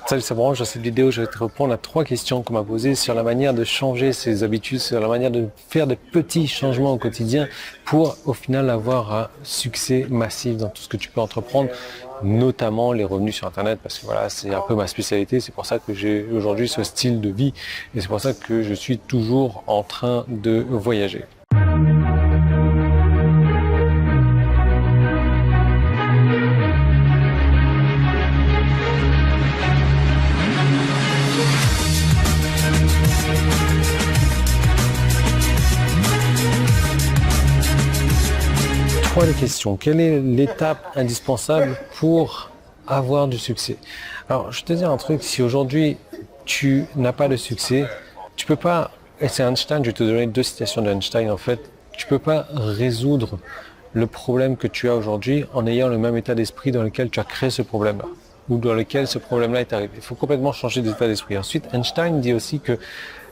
Salut, c'est Branche. Dans cette vidéo, je vais te répondre à 3 questions qu'on m'a posées sur la manière de changer ses habitudes, sur la manière de faire des petits changements au quotidien pour au final avoir un succès massif dans tout ce que tu peux entreprendre, notamment les revenus sur Internet, parce que voilà, c'est un peu ma spécialité. C'est pour ça que j'ai aujourd'hui ce style de vie et c'est pour ça que je suis toujours en train de voyager. Les questions. Quelle est l'étape indispensable pour avoir du succès? Alors, je te dis un truc, si aujourd'hui tu n'as pas de succès, tu peux pas, et c'est Einstein, je vais te donner 2 citations d'Einstein en fait, tu peux pas résoudre le problème que tu as aujourd'hui en ayant le même état d'esprit dans lequel tu as créé ce problème-là, ou dans lequel ce problème-là est arrivé. Il faut complètement changer d'état d'esprit. Ensuite, Einstein dit aussi que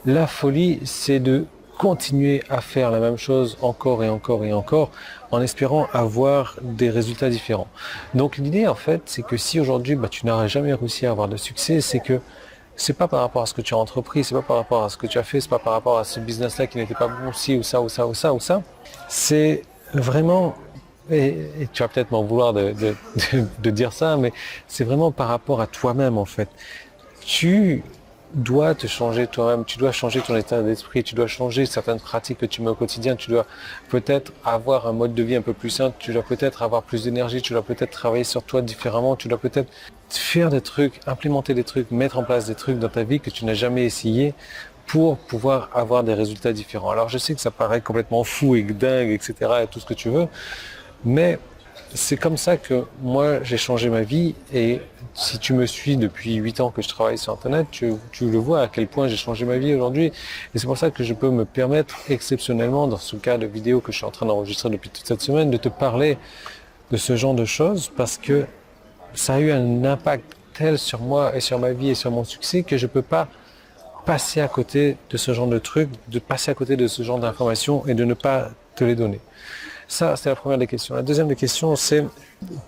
la folie, c'est de continuer à faire la même chose encore et encore et encore en espérant avoir des résultats différents. Donc l'idée en fait, c'est que si aujourd'hui tu n'auras jamais réussi à avoir de succès, c'est que c'est pas par rapport à ce que tu as entrepris, c'est pas par rapport à ce que tu as fait, c'est pas par rapport à ce business-là qui n'était pas bon, ci ou ça ou ça ou ça ou ça. C'est vraiment, et tu vas peut-être m'en vouloir de dire ça, mais c'est vraiment par rapport à toi-même en fait. Tu dois te changer toi-même, tu dois changer ton état d'esprit, tu dois changer certaines pratiques que tu mets au quotidien, tu dois peut-être avoir un mode de vie un peu plus simple, tu dois peut-être avoir plus d'énergie, tu dois peut-être travailler sur toi différemment, tu dois peut-être faire des trucs, implémenter des trucs, mettre en place des trucs dans ta vie que tu n'as jamais essayé pour pouvoir avoir des résultats différents. Alors je sais que ça paraît complètement fou et dingue, etc. et tout ce que tu veux, mais c'est comme ça que moi j'ai changé ma vie et si tu me suis depuis 8 ans que je travaille sur Internet, tu le vois à quel point j'ai changé ma vie aujourd'hui et c'est pour ça que je peux me permettre exceptionnellement dans ce cas de vidéo que je suis en train d'enregistrer depuis toute cette semaine de te parler de ce genre de choses parce que ça a eu un impact tel sur moi et sur ma vie et sur mon succès que je peux pas passer à côté de ce genre de trucs, de passer à côté de ce genre d'informations et de ne pas te les donner. Ça, c'est la première des questions. La deuxième des questions, c'est,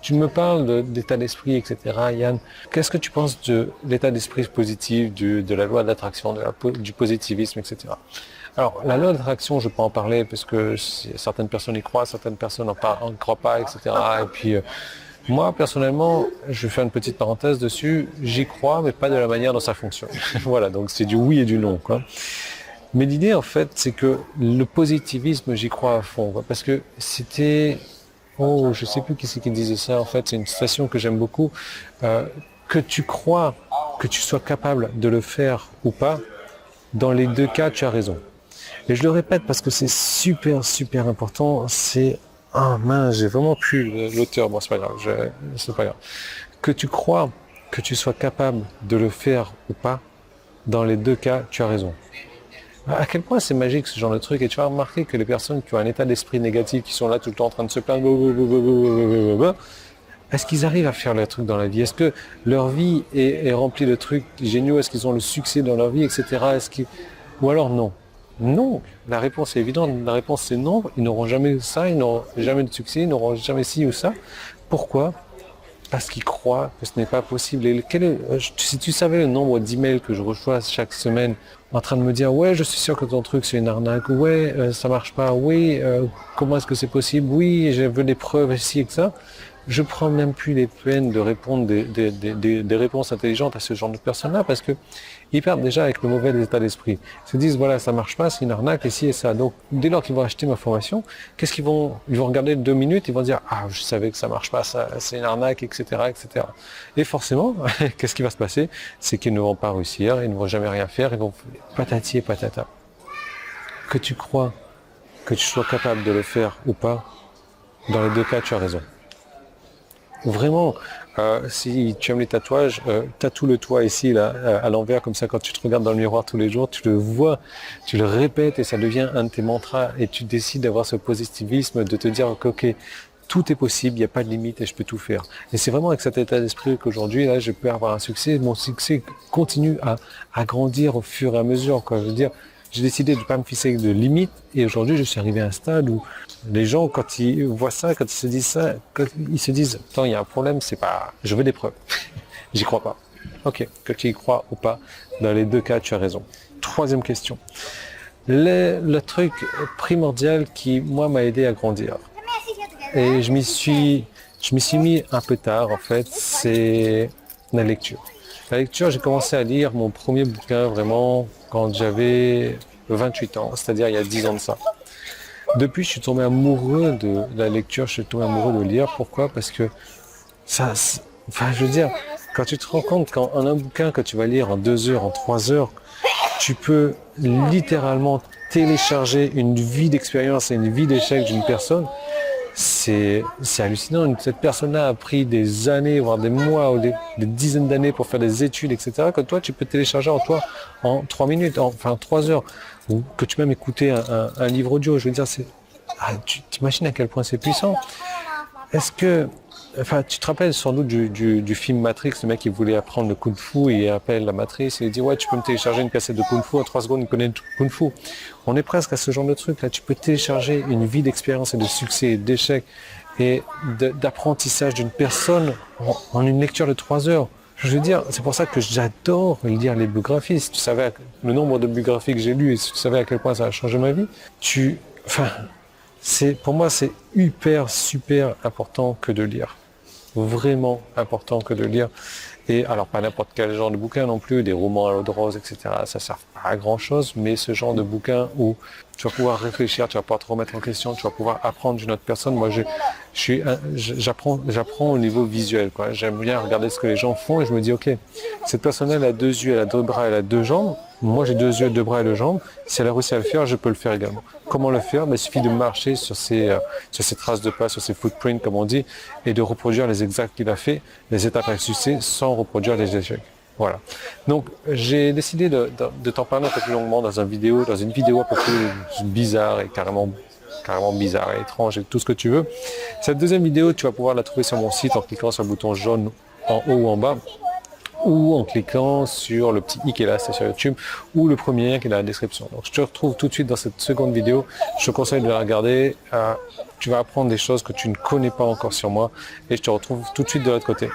tu me parles d'état d'esprit, etc. Yann, qu'est-ce que tu penses de l'état d'esprit positif, de la loi d'attraction, du positivisme, etc. Alors, la loi d'attraction, je peux en parler parce que certaines personnes y croient, certaines personnes n'en croient pas, etc. Et puis, moi, personnellement, je vais faire une petite parenthèse dessus, j'y crois, mais pas de la manière dont ça fonctionne. Voilà, donc c'est du oui et du non, quoi. Mais l'idée, en fait, c'est que le positivisme, j'y crois à fond. Parce que c'était... Oh, je sais plus qui c'est qui disait ça. En fait, c'est une citation que j'aime beaucoup. Que tu crois que tu sois capable de le faire ou pas, dans les 2 cas, tu as raison. Et je le répète parce que c'est super, super important. C'est... Ah mince, j'ai vraiment plus l'auteur. Bon, c'est pas grave. C'est pas grave. Que tu crois que tu sois capable de le faire ou pas, dans les 2 cas, tu as raison. À quel point c'est magique ce genre de truc et tu vas remarquer que les personnes qui ont un état d'esprit négatif, qui sont là tout le temps en train de se plaindre, est-ce qu'ils arrivent à faire leurs trucs dans la vie? Est-ce que leur vie est remplie de trucs géniaux? Est-ce qu'ils ont le succès dans leur vie, etc. Ou alors non? Non, la réponse est évidente, la réponse c'est non, ils n'auront jamais ça, ils n'auront jamais de succès, ils n'auront jamais ci ou ça. Pourquoi? Parce qu'ils croient que ce n'est pas possible. Et si tu savais le nombre d'emails que je reçois chaque semaine en train de me dire ouais, je suis sûr que ton truc c'est une arnaque, ouais, ça marche pas, oui, comment est-ce que c'est possible, oui, je veux des preuves ici et que ça. Je prends même plus les peines de répondre des réponses intelligentes à ce genre de personnes-là parce que ils partent déjà avec le mauvais état d'esprit. Ils se disent voilà, ça marche pas, c'est une arnaque et ci et ça. Donc dès lors qu'ils vont acheter ma formation, ils vont regarder 2 minutes, ils vont dire ah, je savais que ça marche pas, ça c'est une arnaque, etc., etc. Et forcément, qu'est-ce qui va se passer? C'est qu'ils ne vont pas réussir, ils ne vont jamais rien faire, ils vont patati et patata. Que tu crois que tu sois capable de le faire ou pas, dans les 2 cas, tu as raison. Vraiment, si tu aimes les tatouages, tatoue-le toi ici, là, à l'envers, comme ça, quand tu te regardes dans le miroir tous les jours, tu le vois, tu le répètes et ça devient un de tes mantras et tu décides d'avoir ce positivisme, de te dire que, ok, tout est possible, il n'y a pas de limite et je peux tout faire. Et c'est vraiment avec cet état d'esprit qu'aujourd'hui, là, je peux avoir un succès. Mon succès continue à grandir au fur et à mesure, quoi. Je veux dire, j'ai décidé de ne pas me fixer de limites et aujourd'hui, je suis arrivé à un stade où les gens, quand ils voient ça, quand ils se disent ça, quand ils se disent, attends, il y a un problème, c'est pas, je veux des preuves. J'y crois pas. Ok, que tu y crois ou pas, dans les deux cas, tu as raison. Troisième question. Le truc primordial qui, moi, m'a aidé à grandir, et je m'y suis mis un peu tard, en fait, c'est la lecture. La lecture, j'ai commencé à lire mon premier bouquin vraiment quand j'avais 28 ans, c'est-à-dire il y a 10 ans de ça. Depuis, je suis tombé amoureux de la lecture, je suis tombé amoureux de lire. Pourquoi? Parce que ça, enfin, je veux dire, quand tu te rends compte qu'en un bouquin que tu vas lire en 2 heures, en 3 heures, tu peux littéralement télécharger une vie d'expérience et une vie d'échec d'une personne, c'est hallucinant. Cette personne-là a pris des années, voire des mois ou des dizaines d'années pour faire des études, etc. Que toi, tu peux télécharger en 3 minutes, enfin 3 heures, ou que tu peux même écouter un livre audio. Je veux dire, tu t'imagines à quel point c'est puissant. Est-ce que, enfin, tu te rappelles sans doute du film Matrix, le mec qui voulait apprendre le kung-fu, il appelle la matrice et il dit ouais, tu peux me télécharger une cassette de kung-fu, en 3 secondes il connaît tout kung-fu. On est presque à ce genre de truc là, tu peux télécharger une vie d'expérience et de succès et d'échec et d'apprentissage d'une personne en une lecture de 3 heures. Je veux dire, c'est pour ça que j'adore lire les biographies. Si tu savais le nombre de biographies que j'ai lues et si tu savais à quel point ça a changé ma vie, pour moi, c'est super important que de lire. Vraiment important que de lire. Et alors, pas n'importe quel genre de bouquin non plus, des romans à l'eau de rose, etc. Ça sert pas à grand chose, mais ce genre de bouquin où tu vas pouvoir réfléchir, tu vas pouvoir te remettre en question, tu vas pouvoir apprendre d'une autre personne. Moi, j'apprends au niveau visuel, quoi. J'aime bien regarder ce que les gens font et je me dis, ok, cette personne-là, elle a 2 yeux, elle a 2 bras, elle a 2 jambes. Moi, j'ai 2 yeux, 2 bras et 2 jambes. Si elle a réussi à le faire, je peux le faire également. Comment le faire? Il suffit de marcher sur ces traces de pas, sur ces footprints, comme on dit, et de reproduire les exacts qu'il a fait, les étapes à succès, sans reproduire les échecs. Voilà. Donc, j'ai décidé de t'en parler un peu plus longuement dans une vidéo un peu plus bizarre et carrément bizarre et étrange et tout ce que tu veux. Cette deuxième vidéo, tu vas pouvoir la trouver sur mon site en cliquant sur le bouton jaune en haut ou en bas, ou en cliquant sur le petit i qui est là, c'est sur YouTube, ou le premier lien qui est dans la description. Donc je te retrouve tout de suite dans cette seconde vidéo. Je te conseille de la regarder. Tu vas apprendre des choses que tu ne connais pas encore sur moi et je te retrouve tout de suite de l'autre côté.